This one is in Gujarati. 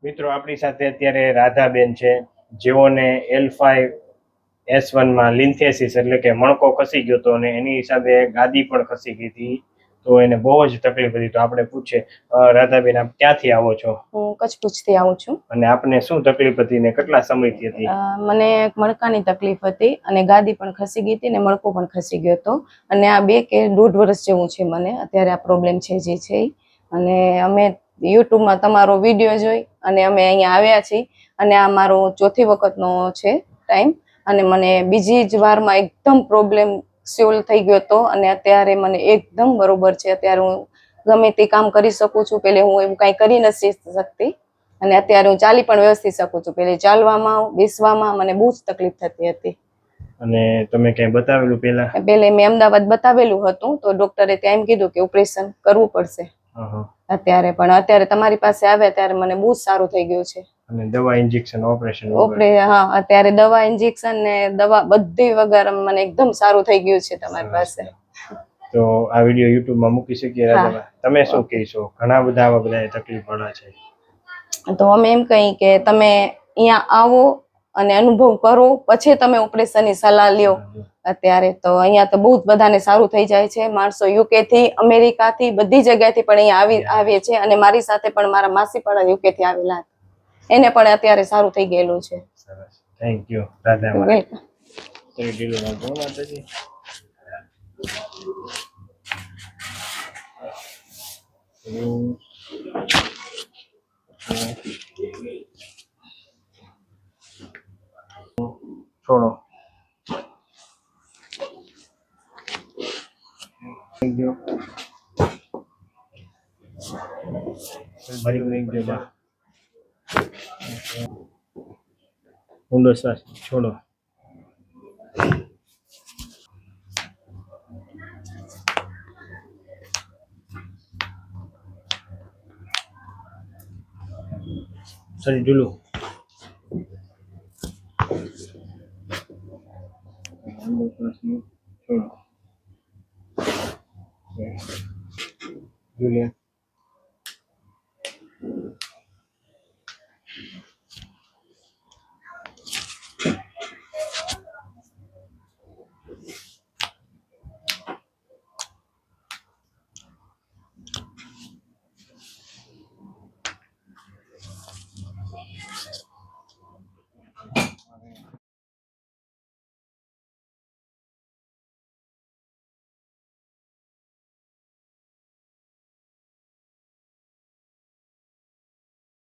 મિત્રો આપણી સાથે અત્યારે રાધાબેન છે, જેઓને L5S1 માં લિન્થેસિસ એટલે કે મણકો ખસી ગયો હતો અને એની હિસાબે ગાદી પણ ખસી ગઈ હતી, તો એને બહુ જ તકલીફ હતી. તો આપણે પૂછીએ, રાધાબેન આપ ક્યાંથી આવો છો? હું કચ્છ ભુજથી આવું છું. અને આપને શું તકલીફ હતી ને કેટલા સમયથી હતી? મને મણકાની તકલીફ હતી અને ગાદી પણ ખસી ગઈ હતી ને મણકો પણ ખસી ગયો હતો અને આ 2 કે 1.5 વર્ષ જેવું છે મને અત્યારે આ પ્રોબ્લેમ છે જે છે. અને અમે યુટ્યુબમાં તમારો વિડીયો જોઈ અને અમે અહીંયા આવ્યા છીએ અને આ મારો 4થી વખતનો છે ટાઈમ અને મને બીજી જ વારમાં એકદમ પ્રોબ્લેમ સોલ્વ થઈ ગયો હતો અને અત્યારે મને એકદમ બરોબર છે. અત્યારે હું ગમે તે કામ કરી શકું છું. પહેલે હું એવું કાંઈ કરી નથી શકતી અને અત્યારે હું ચાલી પણ વ્યવસ્થિત શકું છું. પહેલે ચાલવામાં બેસવામાં મને બહુ જ તકલીફ થતી હતી. અને તમે ક્યાંય બતાવેલું પહેલા? પહેલે મેં અમદાવાદ બતાવેલું હતું તો ડોક્ટરે ત્યાં એમ કીધું કે ઓપરેશન કરવું પડશે. અત્યારે તમારી પાસે આવ્યા ત્યારે મને બહુ સારું થઈ ગયું છે. અને દવા ઇન્જેક્શન ઓપરેશન હા, અત્યારે દવા ઇન્જેક્શન ને દવા બધી વગર મને એકદમ સારું થઈ ગયું છે તમારી પાસે. તો આ વિડીયો યુટ્યુબ માં મૂકી શકીએ રાધાબા? તમે શું કહેશો? ઘણા બધા આવા બધા તકલીફ વાળા છે, તો અમે એમ કહી કે તમે અહીંયા આવો અને અનુભવ કરો પછી તમે ઓપરેશન ની સલાહ લ્યો. અત્યારે તો અહીંયા તો બહુ જ બધાને સારું થઈ જાય છે. માણસો યુકે થી, અમેરિકા થી, બધી જગ્યાથી પણ અહીંયા આવે છે અને મારી સાથે પણ મારા માસી પણ યુકે થી આવેલા, એને પણ અત્યારે સારું થઈ ગયેલું છે. સરસ, થેન્ક યુ રાધાબા. વેલકમ. છોડો. Thank you. ઊંડો શ્વાસ છોડો. શરીર ઢીલું. છોડો. જુલિયન